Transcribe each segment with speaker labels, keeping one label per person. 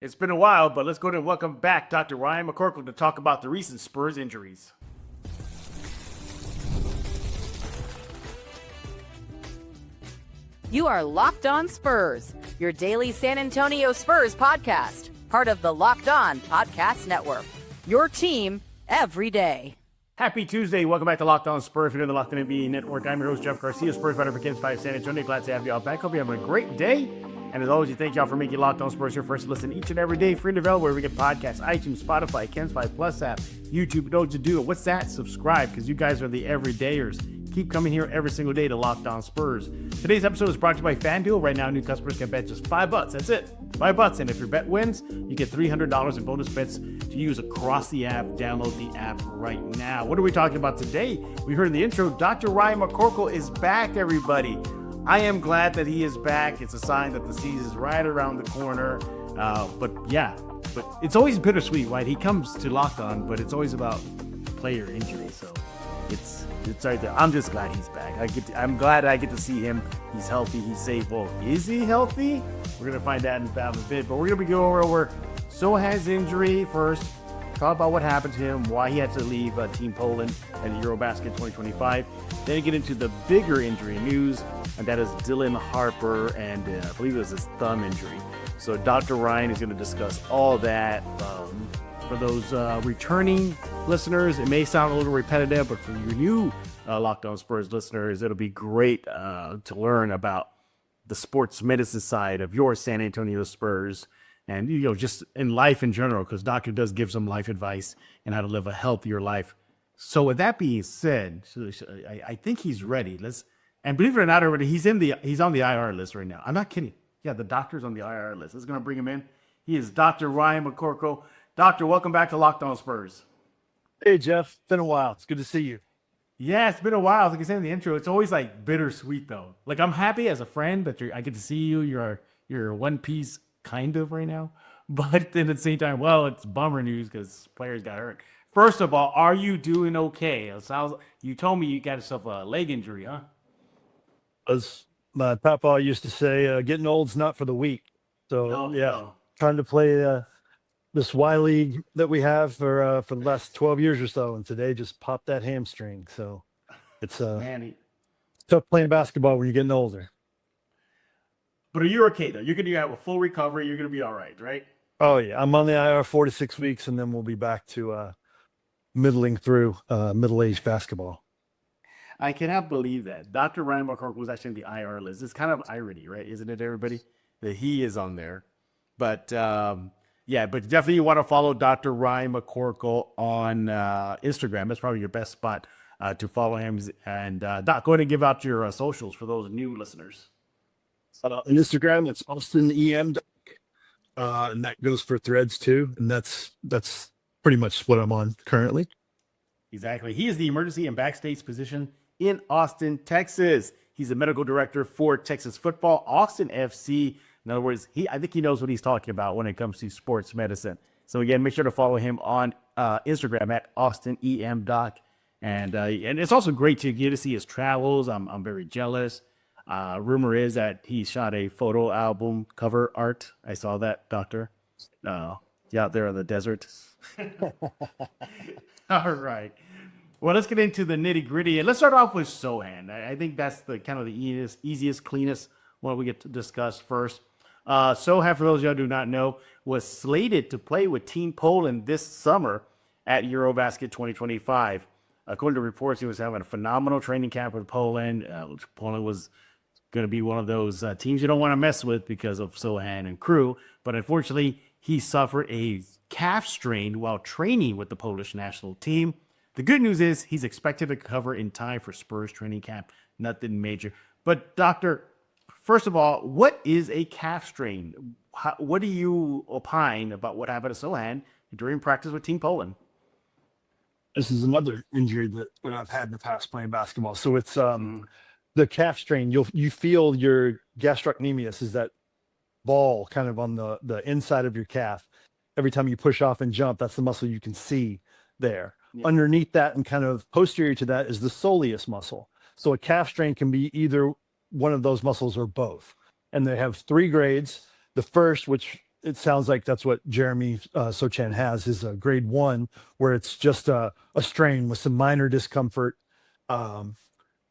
Speaker 1: It's been a while, but let's go ahead and welcome back Dr. Ryan McCorkle to talk about the recent Spurs injuries.
Speaker 2: You are Locked On Spurs, your daily San Antonio Spurs podcast, part of the Locked On Podcast Network. Your team every day.
Speaker 1: Happy Tuesday. Welcome back to Locked On Spurs. If you're in the Locked On NBA Network, I'm your host, Jeff Garcia, Spurs writer for Kens 5 San Antonio. Glad to have you all back. Hope you're having a great day. And as always, we thank y'all for making Locked On Spurs your first listen each and every day. Free and available where we get podcasts, iTunes, Spotify, Kens 5 Plus app, YouTube. You know what to do. What's that? Subscribe, because you guys are the everydayers. Keep coming here every single day to Locked On Spurs. Today's episode is brought to you by FanDuel. Right now, new customers can bet just $5. That's it. $5. And if your bet wins, you get $300 in bonus bets to use across the app. Download the app right now. What are we talking about today? We heard in the intro, Dr. Ryan McCorkle is back, everybody. I am glad that he is back. It's a sign that the season is right around the corner. But it's always bittersweet, right? He comes to Locked On, but it's always about player injury. So it's right there. I'm just glad he's back. I'm glad I get to see him. He's healthy. He's safe. Well, is he healthy? We're gonna find out in about a bit. But we're gonna be going over Sochan's injury first. Talk about what happened to him, why he had to leave Team Poland at Eurobasket 2025. Then get into the bigger injury news, and that is Dylan Harper, and I believe it was his thumb injury. So Dr. Ryan is going to discuss all that. For those returning listeners, it may sound a little repetitive, but for your new Locked On Spurs listeners, it'll be great to learn about the sports medicine side of your San Antonio Spurs. And, just in life in general, because Doctor does give some life advice and how to live a healthier life. So with that being said, I think he's ready. And believe it or not, everybody, he's on the IR list right now. I'm not kidding. Yeah, the doctor's on the IR list. Let's gonna bring him in. He is Dr. Ryan McCorkle. Doctor, welcome back to Locked On Spurs.
Speaker 3: Hey Jeff, been a while. It's good to see you.
Speaker 1: Yeah, it's been a while. Like I said in the intro, it's always like bittersweet though. Like I'm happy as a friend that I get to see you. You're one piece. Kind of right now, but then at the same time, well, it's bummer news because players got hurt. First of all, are you doing okay? You told me you got yourself a leg injury, huh?
Speaker 3: As my papa used to say, getting old's not for the weak. So trying to play this Y League that we have for the last 12 years or so, and today just popped that hamstring. So it's tough playing basketball when you're getting older.
Speaker 1: But are you okay though? You're gonna have a full recovery. You're gonna be all right, right?
Speaker 3: Oh yeah, I'm on the IR 4 to 6 weeks, and then we'll be back to middling through middle-aged basketball.
Speaker 1: I cannot believe that Dr. Ryan McCorkle was actually on the IR list. It's kind of irony, right? Isn't it, everybody? That he is on there. But but definitely you want to follow Dr. Ryan McCorkle on Instagram. That's probably your best spot to follow him. And Doc, go ahead and give out your socials for those new listeners.
Speaker 3: On Instagram, it's Austin EM, and that goes for Threads too. And that's pretty much what I'm on currently.
Speaker 1: Exactly. He is the emergency and backstage physician in Austin, Texas. He's the medical director for Texas Football, Austin FC. In other words, I think he knows what he's talking about when it comes to sports medicine. So again, make sure to follow him on Instagram at AustinEMDoc. And it's also great to get to see his travels. I'm very jealous. Rumor is that he shot a photo album cover art. I saw that, Doctor. Out there in the desert. All right. Well, let's get into the nitty gritty. And let's start off with Sochan. I think that's the kind of the easiest, cleanest one we get to discuss first. Sochan, for those of you who do not know, was slated to play with Team Poland this summer at Eurobasket 2025. According to reports, he was having a phenomenal training camp with Poland. Poland was going to be one of those teams you don't want to mess with because of Sochan and crew. But unfortunately, he suffered a calf strain while training with the Polish national team. The good news is he's expected to recover in time for Spurs training camp. Nothing major. But Doctor, first of all, what is a calf strain? What do you opine about what happened to Sochan during practice with Team Poland?
Speaker 3: This is another injury that I've had in the past playing basketball. So it's the calf strain. You feel your gastrocnemius is that ball kind of on the inside of your calf. Every time you push off and jump, that's the muscle you can see there. Yeah. Underneath that and kind of posterior to that is the soleus muscle. So a calf strain can be either one of those muscles or both. And they have 3 grades. The first, which it sounds like that's what Jeremy Sochan has, is a grade 1, where it's just a strain with some minor discomfort, and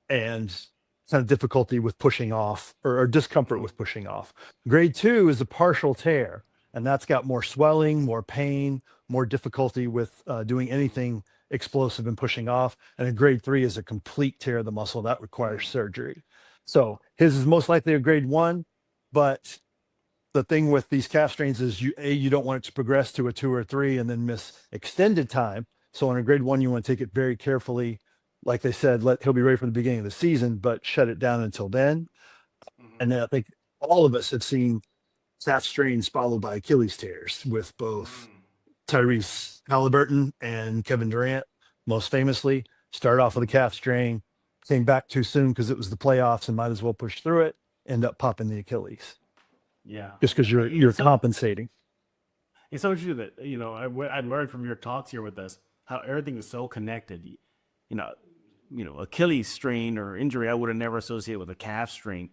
Speaker 3: kind of difficulty with pushing off, or discomfort with pushing off. Grade 2 is a partial tear, and that's got more swelling, more pain, more difficulty with doing anything explosive and pushing off. And a grade 3 is a complete tear of the muscle that requires surgery. So his is most likely a grade 1, but the thing with these calf strains is you don't want it to progress to a 2 or 3 and then miss extended time. So on a grade 1, you want to take it very carefully. Like they said, he'll be ready for the beginning of the season, but shut it down until then. And then I think all of us have seen calf strains followed by Achilles tears with both Tyrese Halliburton and Kevin Durant, most famously. Started off with a calf strain, came back too soon because it was the playoffs and might as well push through it, end up popping the Achilles.
Speaker 1: Yeah.
Speaker 3: Just because you're compensating.
Speaker 1: It's so true that, I learned from your talks here with us how everything is so connected. Achilles strain or injury, I would have never associated with a calf strain.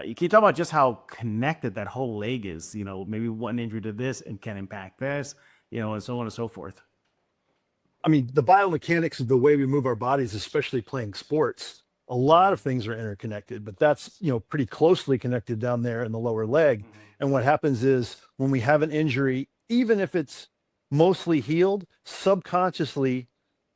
Speaker 1: You can talk about just how connected that whole leg is. Maybe one injury to this and can impact this, and so on and so forth.
Speaker 3: I mean, the biomechanics of the way we move our bodies, especially playing sports, a lot of things are interconnected, but that's, pretty closely connected down there in the lower leg. And what happens is when we have an injury, even if it's mostly healed, subconsciously,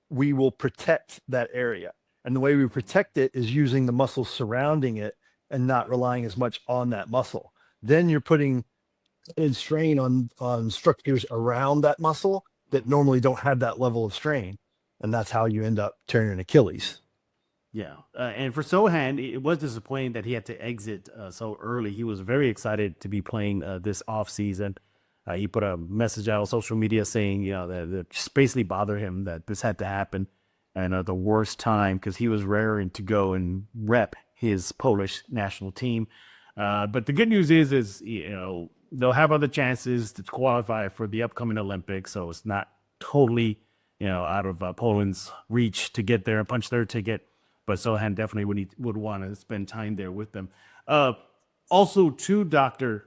Speaker 3: we will protect that area. And the way we protect it is using the muscles surrounding it and not relying as much on that muscle. Then you're putting in strain on structures around that muscle that normally don't have that level of strain. And that's how you end up tearing an Achilles.
Speaker 1: Yeah. And for Sochan, it was disappointing that he had to exit so early. He was very excited to be playing this offseason. He put a message out on social media saying, that it just basically bothered him that this had to happen. And the worst time, because he was raring to go and rep his Polish national team. But the good news is they'll have other chances to qualify for the upcoming Olympics. So it's not totally, out of Poland's reach to get there and punch their ticket. But Sochan definitely would want to spend time there with them. Also, too, Doctor,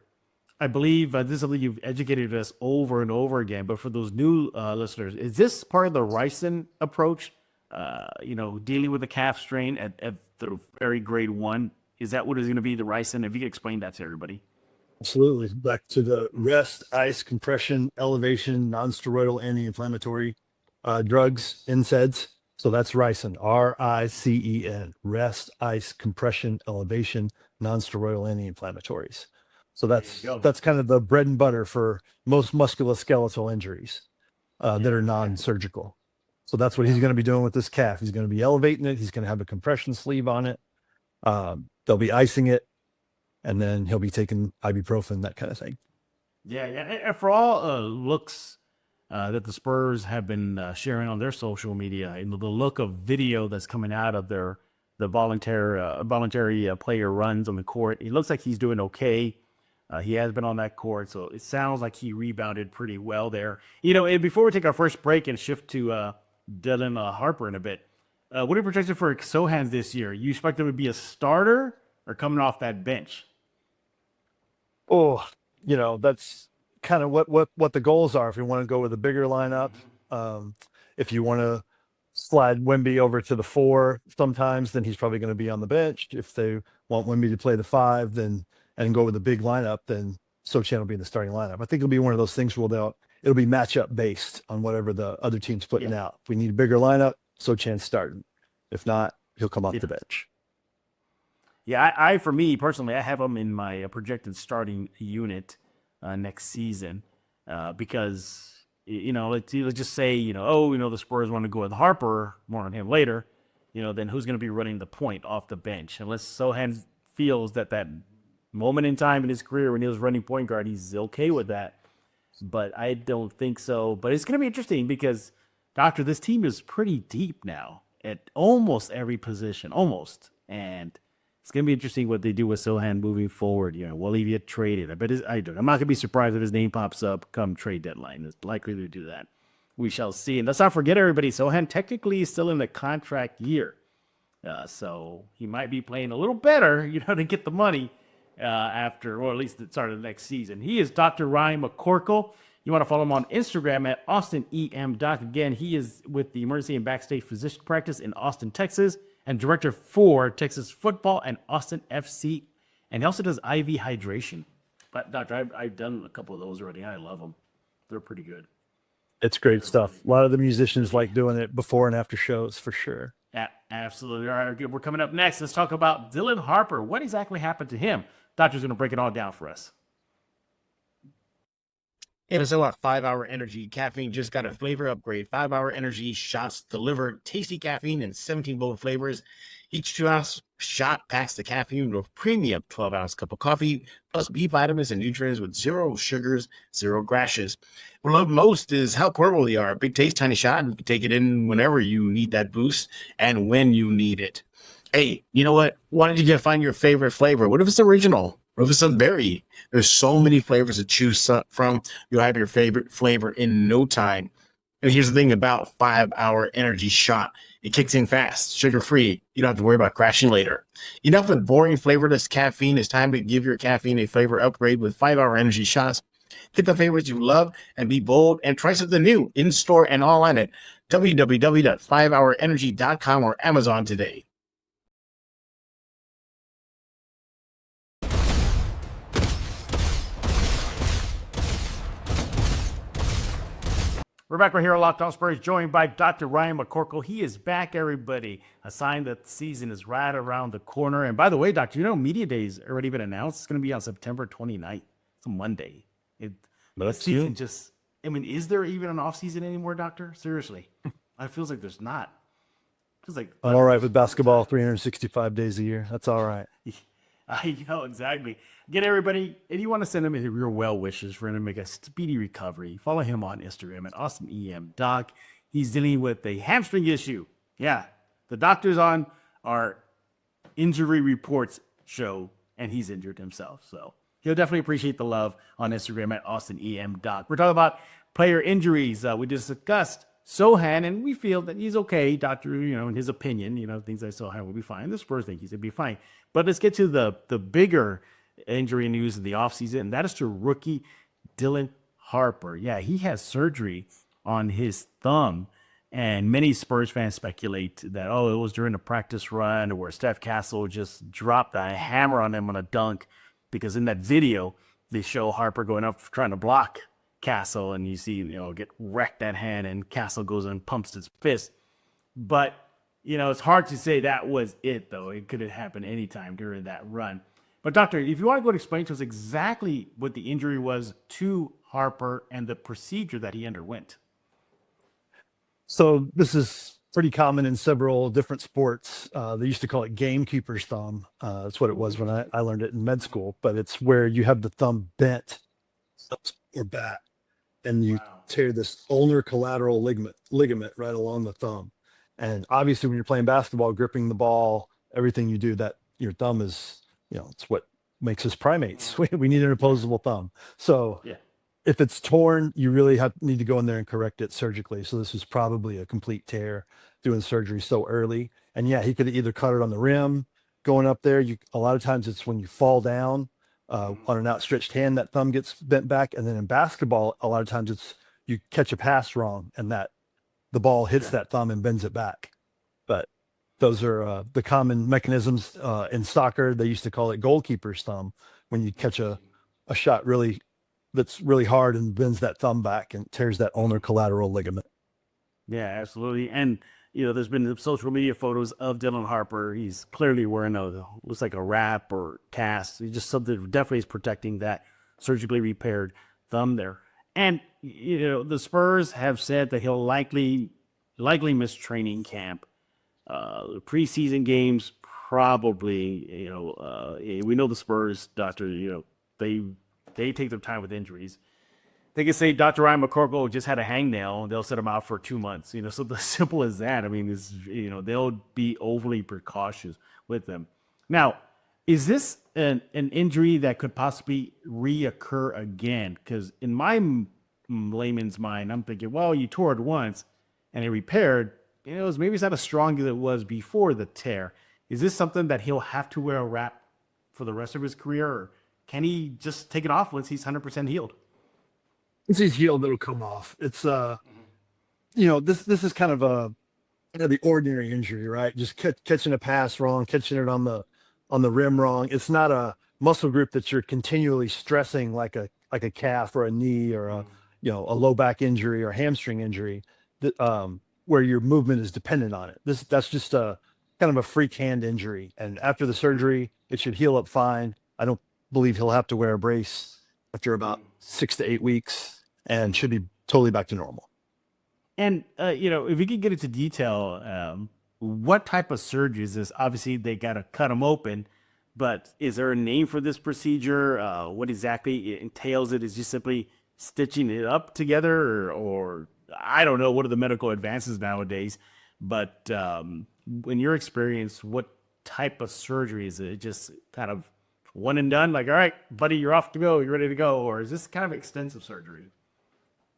Speaker 1: I believe this is something you've educated us over and over again. But for those new listeners, is this part of the Ryson approach? Dealing with a calf strain at the very grade 1, is that what is going to be the Ryson? If you could explain that to everybody.
Speaker 3: Absolutely. Back to the rest, ice, compression, elevation, non-steroidal anti-inflammatory drugs, NSAIDs. So that's Ryson, RICEN, rest, ice, compression, elevation, non-steroidal anti-inflammatories. So that's kind of the bread and butter for most musculoskeletal injuries that are non-surgical. So that's what he's going to be doing with this calf. He's going to be elevating it. He's going to have a compression sleeve on it. They'll be icing it, and then he'll be taking ibuprofen, that kind of thing.
Speaker 1: Yeah. And for all looks that the Spurs have been sharing on their social media, and the look of video that's coming out of the voluntary player runs on the court, it looks like he's doing okay. He has been on that court, so it sounds like he rebounded pretty well there. And before we take our first break and shift to Dylan Harper in a bit, what are your projections for Sochan this year? You expect him to be a starter or coming off that bench?
Speaker 3: Oh, that's kind of what the goals are. If you want to go with a bigger lineup, if you want to slide Wemby over to the 4 sometimes, then he's probably going to be on the bench. If they want Wemby to play the 5, and go with a big lineup, then Sochan will be in the starting lineup. I think it'll be one of those things where it'll be matchup based on whatever the other team's putting out. If we need a bigger lineup, Sochan's starting. If not, he'll come off the bench.
Speaker 1: Yeah, for me personally, I have him in my projected starting unit next season because, let's just say, the Spurs want to go with Harper, more on him later, then who's going to be running the point off the bench? Unless Sochan feels that moment in time in his career when he was running point guard, he's okay with that. But I don't think so. But it's going to be interesting because, Doctor, this team is pretty deep now at almost every position, almost. And it's going to be interesting what they do with Sochan moving forward. Will he get traded? I'm not going to be surprised if his name pops up come trade deadline. It's likely to do that. We shall see. And let's not forget, everybody, Sochan technically is still in the contract year. So he might be playing a little better, to get the money. after, or at least the start of the next season. He is Dr. Ryan McCorkle. You want to follow him on Instagram at AustinEM.Doc. Again, he is with the Emergency and Backstage Physician Practice in Austin, Texas, and director for Texas Football and Austin FC. And he also does IV hydration. But, Doctor, I've done a couple of those already. I love them. They're pretty good.
Speaker 3: It's great stuff. A lot of the musicians like doing it before and after shows for sure.
Speaker 1: Yeah, absolutely. All right, good. We're coming up next. Let's talk about Dylan Harper. What exactly happened to him? Doctor's going to break it all down for us.
Speaker 4: It was a 5-hour energy. Caffeine just got a flavor upgrade. 5-hour energy shots deliver tasty caffeine in 17 bold flavors. Each 2-ounce shot packs the caffeine with premium 12-ounce cup of coffee, plus B vitamins and nutrients with 0 sugars, 0 crashes. What I love most is how portable they are. Big taste, tiny shot, and you can take it in whenever you need that boost and when you need it. Hey, you know what? Why don't you just find your favorite flavor? What if it's original? What if it's a berry? There's so many flavors to choose from. You'll have your favorite flavor in no time. And here's the thing about 5-hour energy shot. It kicks in fast, sugar-free. You don't have to worry about crashing later. Enough with boring, flavorless caffeine. It's time to give your caffeine a flavor upgrade with 5-hour energy shots. Get the favorites you love and be bold and try something new in-store and online at www.5hourenergy.com or Amazon today.
Speaker 1: We're back right here on Locked On Spurs, joined by Dr. Ryan McCorkle. He is back, everybody. A sign that the season is right around the corner. And by the way, Doctor, you know Media Day's already been announced. It's going to be on September 29th. It's a Monday.
Speaker 3: That's
Speaker 1: season just, I mean, is there even an off season anymore, Doctor? Seriously. It feels like there's not. It's like
Speaker 3: I'm all right with basketball 365 days a year. That's all right.
Speaker 1: I know, exactly. Again, everybody, if you want to send him your well wishes for him to make a speedy recovery, follow him on Instagram at AustinEM.Doc. He's dealing with a hamstring issue. Yeah, the doctors on our injury reports show, and he's injured himself. So he'll definitely appreciate the love on Instagram at AustinEM.Doc. We're talking about player injuries. We just discussed Sochan, and we feel that he's okay. Doctor, in his opinion, things like Sochan will be fine. The Spurs think he's going to be fine. But let's get to the bigger injury news of the offseason, and that is to rookie Dylan Harper. Yeah, he has surgery on his thumb, and many Spurs fans speculate that, it was during a practice run where Steph Castle just dropped a hammer on him on a dunk, because in that video, they show Harper going up trying to block Castle, and you see, get wrecked that hand, and Castle goes and pumps his fist. But, it's hard to say that was it, though. It could have happened anytime during that run. But, Doctor, if you want to go and explain to us exactly what the injury was to Harper and the procedure that he underwent.
Speaker 3: So this is pretty common in several different sports. They used to call it gamekeeper's thumb. That's what it was when I learned it in med school. But it's where you have the thumb bent or back, and you tear this ulnar collateral ligament right along the thumb. And obviously, when you're playing basketball, gripping the ball, everything you do, that your thumb is, it's what makes us primates. We need an opposable thumb. So if it's torn, you really need to go in there and correct it surgically. So this is probably a complete tear, doing surgery so early. And he could have either cut it on the rim, going up there. A lot of times it's when you fall down on an outstretched hand, that thumb gets bent back. And then in basketball, a lot of times it's you catch a pass wrong, and that the ball hits that thumb and bends it back. But those are the common mechanisms in soccer. They used to call it goalkeeper's thumb, when you catch a shot that's really hard and bends that thumb back and tears that ulnar collateral ligament.
Speaker 1: Yeah, absolutely. And, there's been social media photos of Dylan Harper. He's clearly wearing looks like a wrap or cast. He's just something definitely is protecting that surgically repaired thumb there. And, the Spurs have said that he'll likely miss training camp. Preseason games, probably, we know the Spurs, Doctor, they take their time with injuries. They can say Dr. Ryan McCorkle just had a hangnail, and they'll set him out for 2 months. So as simple as that. I mean, they'll be overly precautious with them. Now, is this an injury that could possibly reoccur again? Because in my layman's mind, I'm thinking, well, you tore it once and it repaired. Maybe it's not as strong as it was before the tear. Is this something that he'll have to wear a wrap for the rest of his career, or can he just take it off once he's 100% healed?
Speaker 3: Once he's healed, it'll come off. It's this is kind of the ordinary injury, right? Just catching a pass wrong, catching it on the rim wrong. It's not a muscle group that you're continually stressing like a calf or a knee or a low back injury or hamstring injury that where your movement is dependent on it. That's just a kind of a freak hand injury. And after the surgery, it should heal up fine. I don't believe he'll have to wear a brace after about 6 to 8 weeks and should be totally back to normal.
Speaker 1: And, if you could get into detail, what type of surgery is this? Obviously, they got to cut him open, but is there a name for this procedure? What exactly it entails? It is just simply stitching it up together, or I don't know, what are the medical advances nowadays? But in your experience, what type of surgery is it? Just kind of one and done? Like, all right, buddy, you're off to go. You're ready to go. Or is this kind of extensive surgery?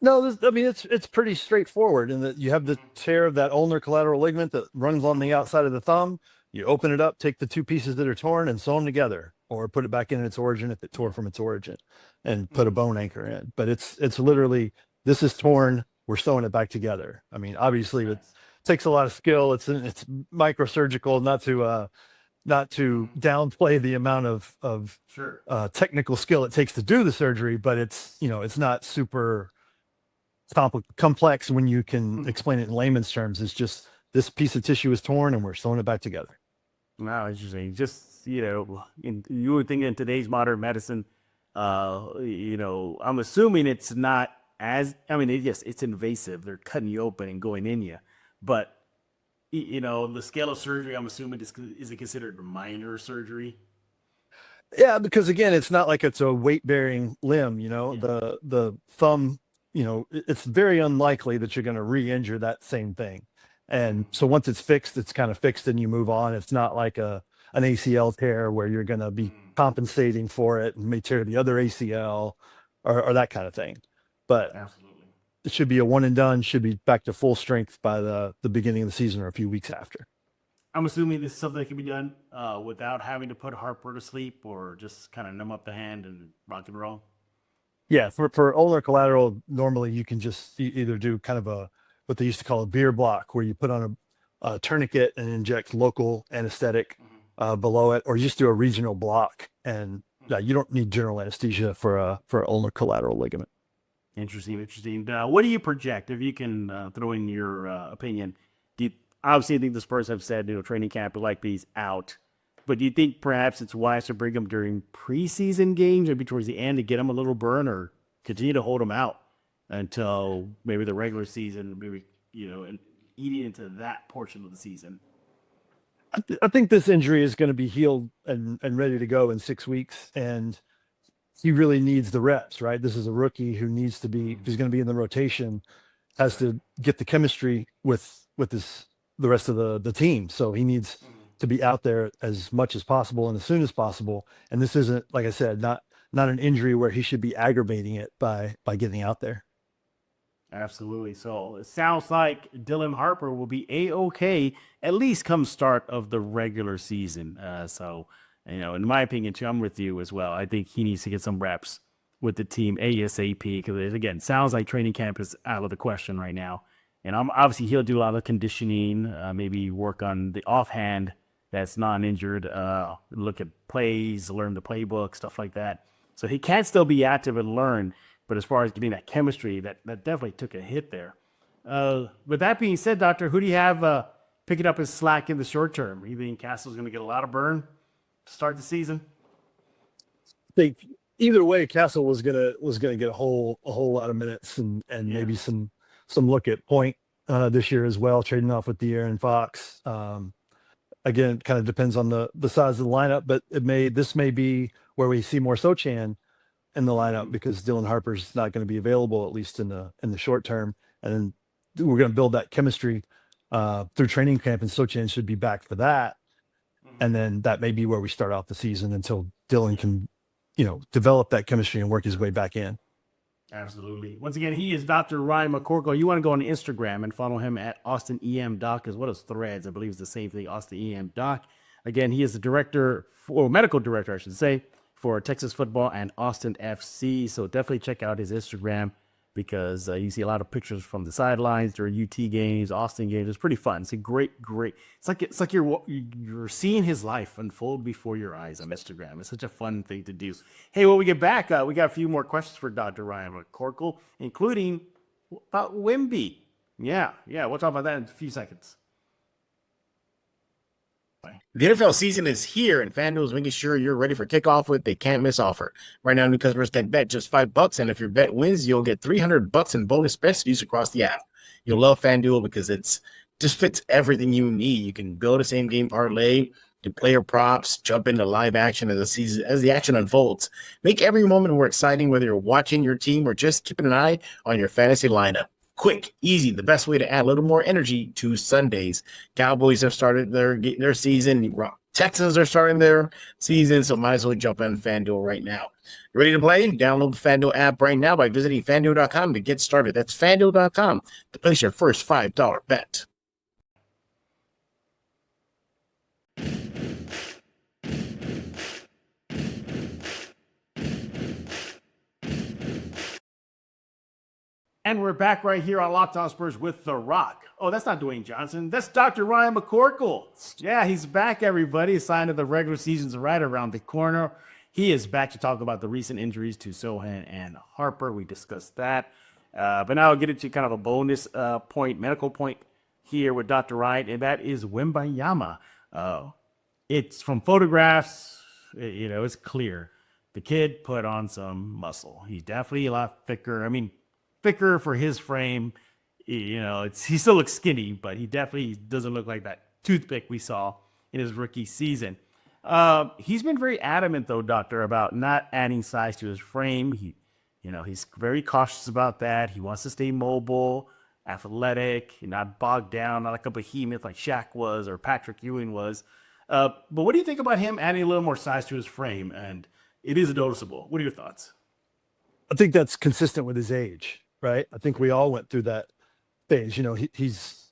Speaker 3: No, it's pretty straightforward in that you have the tear of that ulnar collateral ligament that runs on the outside of the thumb. You open it up, take the two pieces that are torn and sew them together, or put it back in its origin if it tore from its origin, and put a bone anchor in. But it's literally, this is torn, we're sewing it back together. I mean, obviously it takes a lot of skill. It's microsurgical, not to downplay the amount of technical skill it takes to do the surgery, but it's not super complex when you can explain it in layman's terms. It's just, this piece of tissue is torn and we're sewing it back together.
Speaker 1: Wow, interesting. Just, you would think in today's modern medicine, I'm assuming it's not yes, it's invasive. They're cutting you open and going in you. But, the scale of surgery, I'm assuming, is it considered minor surgery?
Speaker 3: Yeah, because again, it's not like it's a weight-bearing limb, the thumb, it's very unlikely that you're going to re-injure that same thing. And so once it's fixed, it's kind of fixed and you move on. It's not like an ACL tear where you're going to be compensating for it and may tear the other ACL or that kind of thing. But
Speaker 1: absolutely,
Speaker 3: it should be a one and done, should be back to full strength by the beginning of the season or a few weeks after.
Speaker 1: I'm assuming this is something that can be done without having to put Harper to sleep, or just kind of numb up the hand and rock and roll.
Speaker 3: Yeah, for ulnar collateral, normally you can just either do kind of what they used to call a beer block, where you put on a tourniquet and inject local anesthetic below it, or you just do a regional block, and you don't need general anesthesia for ulnar collateral ligament.
Speaker 1: Interesting. What do you project, if you can throw in your opinion? Obviously, I think the Spurs have said, training camp will likely be out. But do you think perhaps it's wise to bring him during preseason games, maybe towards the end, to get him a little burn, or continue to hold him out until maybe the regular season, maybe, and eating into that portion of the season?
Speaker 3: I think this injury is going to be healed and ready to go in 6 weeks. And he really needs the reps, right? This is a rookie who needs to be, if he's going to be in the rotation, has to get the chemistry with the rest of the team. So he needs to be out there as much as possible and as soon as possible. And this isn't, like I said, not an injury where he should be aggravating it by getting out there.
Speaker 1: Absolutely. So it sounds like Dylan Harper will be A-OK, at least come start of the regular season. In my opinion, too, I'm with you as well. I think he needs to get some reps with the team ASAP, because, again, sounds like training camp is out of the question right now. And obviously he'll do a lot of conditioning, maybe work on the offhand that's non-injured, look at plays, learn the playbook, stuff like that. So he can still be active and learn, but as far as getting that chemistry, that definitely took a hit there. With that being said, Doctor, who do you have picking up his slack in the short term? You think Castle's going to get a lot of burn to start the season?
Speaker 3: I think either way, Castle was gonna get a whole lot of minutes and maybe some look at point this year as well, trading off with De'Aaron Fox. Again, it kind of depends on the size of the lineup, but this may be where we see more Sochan in the lineup, because Dylan Harper's not going to be available, at least in the short term. And then we're going to build that chemistry through training camp, and Sochan should be back for that. And then that may be where we start off the season until Dylan can, develop that chemistry and work his way back in.
Speaker 1: Absolutely. Once again, he is Dr. Ryan McCorkle. You want to go on Instagram and follow him at Austin EM Doc, as well as Threads. I believe it's the same thing, Austin EM Doc. Again, he is the director, or medical director, I should say, for Texas football and Austin FC. So definitely check out his Instagram because you see a lot of pictures from the sidelines during UT games, Austin games. It's pretty fun. It's a great. It's like you're seeing his life unfold before your eyes on Instagram. It's such a fun thing to do. Hey, when we get back, we got a few more questions for Dr. Ryan McCorkle, including about Wemby. Yeah, we'll talk about that in a few seconds.
Speaker 4: The NFL season is here, and FanDuel is making sure you're ready for kickoff with a can't miss offer. Right now, new customers can bet just $5, and if your bet wins, you'll get $300 in bonus bets used across the app. You'll love FanDuel because it's just fits everything you need. You can build a same game parlay, do player props, jump into live action as the action unfolds. Make every moment more exciting, whether you're watching your team or just keeping an eye on your fantasy lineup. Quick, easy, the best way to add a little more energy to Sundays. Cowboys have started their season. Texans are starting their season, so might as well jump on FanDuel right now. You ready to play? Download the FanDuel app right now by visiting FanDuel.com to get started. That's FanDuel.com to place your first $5 bet.
Speaker 1: And we're back right here on Locked On Spurs with The Rock. Oh, that's not Dwayne Johnson. That's Dr. Ryan McCorkle. Yeah, he's back, everybody. A sign of the regular season's right around the corner. He is back to talk about the recent injuries to Sochan and Harper. We discussed that. But now I'll get into kind of a bonus medical point here with Dr. Ryan, and that is Wembanyama. It's from photographs, it's clear. The kid put on some muscle. He's definitely a lot thicker. Thicker for his frame. He still looks skinny, but he definitely doesn't look like that toothpick we saw in his rookie season. He's been very adamant, though, Doctor, about not adding size to his frame. He's very cautious about that. He wants to stay mobile, athletic, not bogged down, not like a behemoth like Shaq was or Patrick Ewing was. But what do you think about him adding a little more size to his frame? And it is noticeable. What are your thoughts?
Speaker 3: I think that's consistent with his age, right? I think we all went through that phase. He's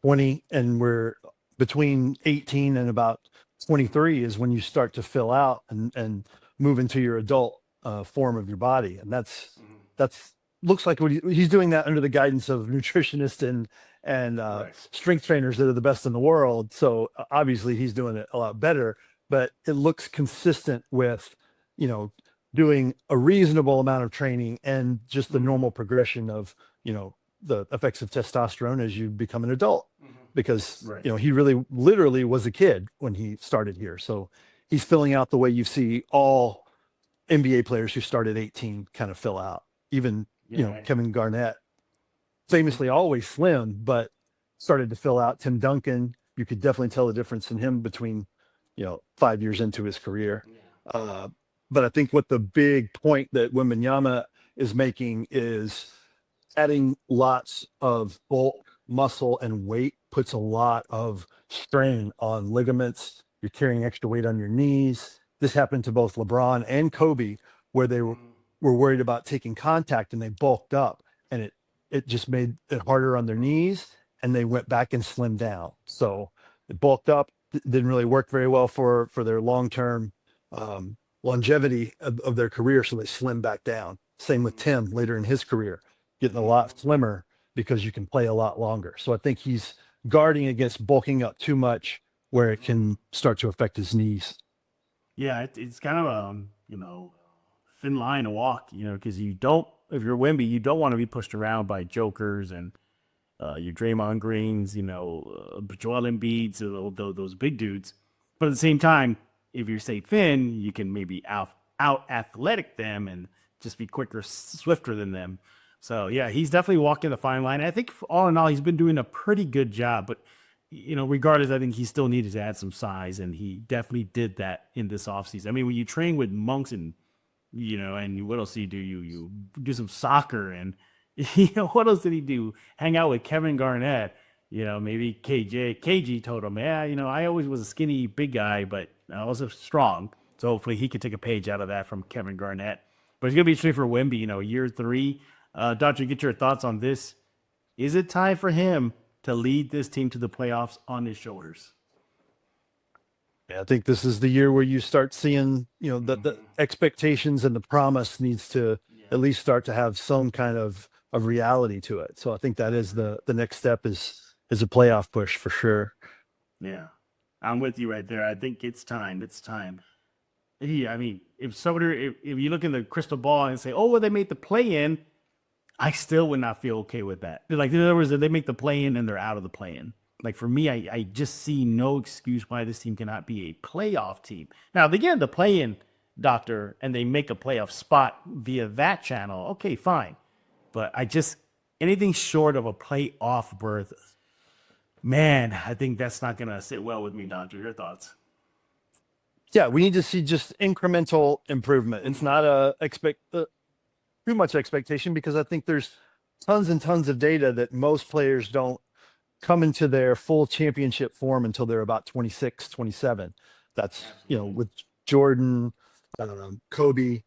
Speaker 3: 20, and we're between 18 and about 23 is when you start to fill out and move into your adult form of your body. And that's looks like what he's doing that under the guidance of nutritionists and
Speaker 1: Right.
Speaker 3: strength trainers that are the best in the world. So obviously he's doing it a lot better, but it looks consistent with, doing a reasonable amount of training and just the normal progression of, the effects of testosterone as you become an adult. Because,
Speaker 1: Right.
Speaker 3: He really literally was a kid when he started here. So he's filling out the way you see all NBA players who start at 18 kind of fill out. Even,
Speaker 1: Yeah.
Speaker 3: Kevin Garnett, famously always slim, but started to fill out. Tim Duncan, you could definitely tell the difference in him between, 5 years into his career. But I think what the big point that Wembanyama is making is adding lots of bulk, muscle, and weight puts a lot of strain on ligaments. You're carrying extra weight on your knees. This happened to both LeBron and Kobe, where they were worried about taking contact and they bulked up, and it just made it harder on their knees, and they went back and slimmed down. So it bulked up, didn't really work very well for their long-term longevity of their career, so they slimmed back down. Same with Tim later in his career, getting a lot slimmer because you can play a lot longer. So I think he's guarding against bulking up too much where it can start to affect his knees.
Speaker 1: Yeah, it's kind of a thin line to walk, because if you're Wemby, you don't want to be pushed around by jokers and your Draymond Greens, Joel Embiid's, those big dudes. But at the same time, if you stay thin, you can maybe out athletic them and just be quicker, swifter than them. So yeah, he's definitely walking the fine line. I think all in all, he's been doing a pretty good job. But regardless, I think he still needed to add some size, and he definitely did that in this offseason. When you train with monks and and what else do you do? You do some soccer, and what else did he do? Hang out with Kevin Garnett. Maybe KG told him, I always was a skinny big guy, but I was strong. So hopefully he could take a page out of that from Kevin Garnett. But it's going to be straight for Wemby, year 3. Doctor, get your thoughts on this. Is it time for him to lead this team to the playoffs on his shoulders?
Speaker 3: Yeah, I think this is the year where you start seeing, the expectations and the promise needs to at least start to have some kind of reality to it. So I think that is the next step is a playoff push for sure.
Speaker 1: Yeah, I'm with you right there. I think it's time. It's time. Yeah, I mean, if you look in the crystal ball and say, oh, well, they made the play in, I still would not feel okay with that. Like, in other words, they make the play in and they're out of the play in. Like, for me, I just see no excuse why this team cannot be a playoff team. Now, they get the play in, Doctor, and they make a playoff spot via that channel. Okay, fine. But anything short of a playoff berth, man, I think that's not going to sit well with me, Doctor. Your thoughts?
Speaker 3: Yeah, we need to see just incremental improvement. It's not too much expectation, because I think there's tons and tons of data that most players don't come into their full championship form until they're about 26, 27. That's, with Jordan, I don't know, Kobe,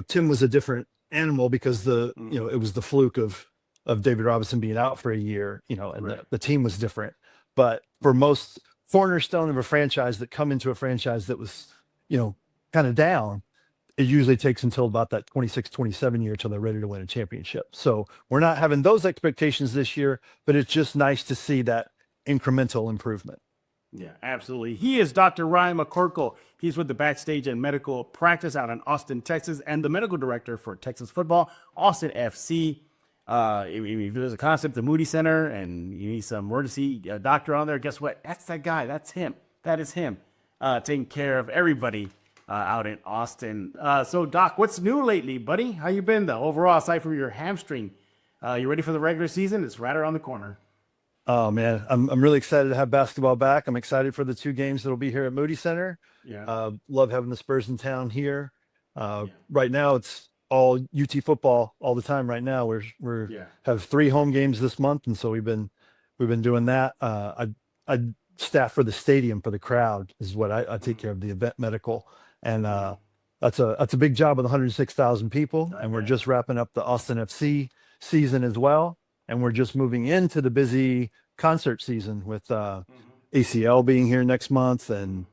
Speaker 3: Tim was a different animal because it was the fluke of David Robinson being out for a year, and
Speaker 1: Right.
Speaker 3: the team was different. But for most cornerstone of a franchise that come into a franchise that was, kind of down, it usually takes until about that 26, 27 year till they're ready to win a championship. So we're not having those expectations this year, but it's just nice to see that incremental improvement.
Speaker 1: Yeah, absolutely. He is Dr. Ryan McCorkle. He's with the Backstage and Medical Practice out in Austin, Texas, and the medical director for Texas football, Austin FC. If there's a concept, the Moody Center, and you need some emergency doctor on there, guess what? That's that guy. That's him. That is him taking care of everybody out in Austin. So, Doc, what's new lately, buddy? How you been, though, overall, aside from your hamstring? You ready for the regular season? It's right around the corner.
Speaker 3: Oh man, I'm really excited to have basketball back. I'm excited for the 2 games that'll be here at Moody Center.
Speaker 1: Yeah.
Speaker 3: Love having the Spurs in town here. Right now it's all UT football all the time. Right now we're have 3 home games this month, and so we've been doing that. I staff for the stadium for the crowd is what I take care of, the event medical, and that's a big job with 106,000 people, and we're just wrapping up the Austin FC season as well. And we're just moving into the busy concert season with ACL being here next month, and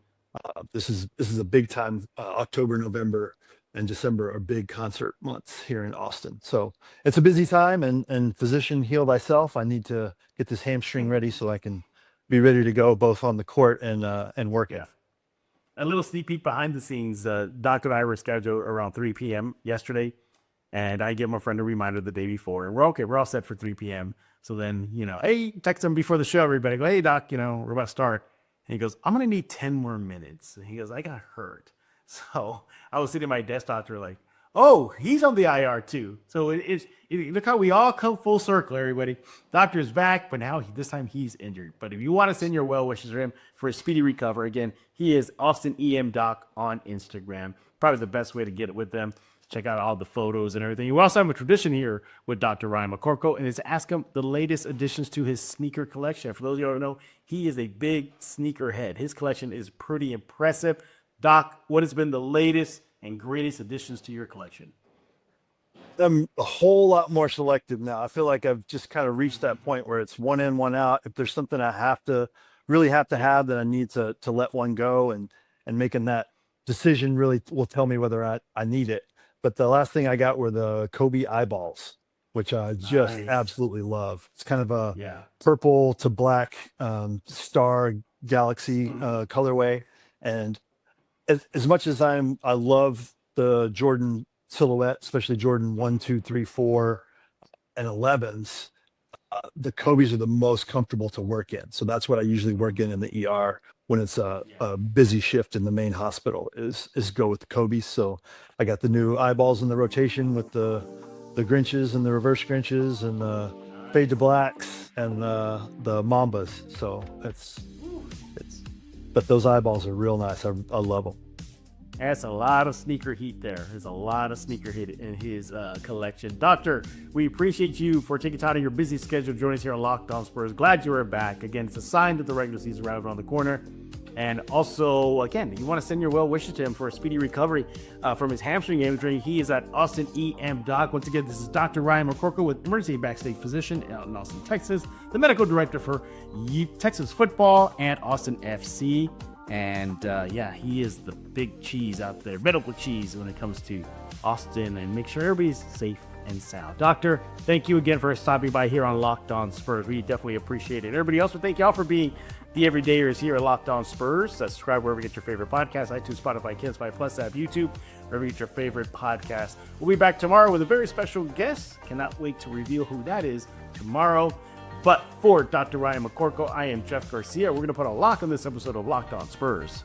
Speaker 3: this is a big time. October, November, and December are big concert months here in Austin. So it's a busy time. And physician, heal thyself. I need to get this hamstring ready so I can be ready to go both on the court and work.
Speaker 1: Yeah. A little sneak peek behind the scenes. Doc and I were scheduled around 3 p.m. yesterday. And I give my friend a reminder the day before, and we're okay. We're all set for 3 p.m. So then, hey, text him before the show, everybody. Go, hey, Doc, we're about to start. And he goes, I'm going to need 10 more minutes. And he goes, I got hurt. So I was sitting at my desk, Doctor, like, oh, he's on the IR too. So look how we all come full circle, everybody. Doctor's back, but now this time he's injured. But if you want to send your well wishes for him for a speedy recovery, again, he is Austin EM Doc on Instagram. Probably the best way to get it with them. Check out all the photos and everything. We also have a tradition here with Dr. Ryan McCorkle, and it's to ask him the latest additions to his sneaker collection. For those of you who don't know, he is a big sneaker head. His collection is pretty impressive. Doc, what has been the latest and greatest additions to your collection?
Speaker 3: I'm a whole lot more selective now. I feel like I've just kind of reached that point where it's one in, one out. If there's something I really have to have, then I need to let one go, and making that decision really will tell me whether I need it. But the last thing I got were the Kobe eyeballs, which I just absolutely love. It's kind of a purple to black star galaxy colorway. And as much as I love the Jordan silhouette, especially Jordan 1, 2, 3, 4, and 11s, the Kobe's are the most comfortable to work in. So that's what I usually work in the ER when it's a busy shift in the main hospital is go with the Kobe's. So I got the new eyeballs in the rotation with the Grinches and the reverse Grinches and the fade to blacks and the Mambas. So but those eyeballs are real nice. I love them.
Speaker 1: That's a lot of sneaker heat there. There's a lot of sneaker heat in his collection. Doctor, we appreciate you for taking time out of your busy schedule to join us here on Locked On Spurs. Glad you were back. Again, it's a sign that the regular season is right around the corner. And also, again, you want to send your well wishes to him for a speedy recovery from his hamstring injury. He is at Austin EM Doc. Once again, this is Dr. Ryan McCorkle with Emergency Backstage Physician out in Austin, Texas, the medical director for Texas football and Austin FC. And yeah, he is the big cheese out there, medical cheese when it comes to Austin, and make sure everybody's safe and sound. Doctor, thank you again for stopping by here on Locked On Spurs. We definitely appreciate it. Everybody else, thank y'all for being the everydayers here at Locked On Spurs. Subscribe wherever you get your favorite podcast, iTunes, Spotify, Kids5 Plus app, YouTube, wherever you get your favorite podcast. We'll be back tomorrow with a very special guest. Cannot wait to reveal who that is tomorrow. But for Dr. Ryan McCorkle, I am Jeff Garcia. We're going to put a lock on this episode of Locked On Spurs.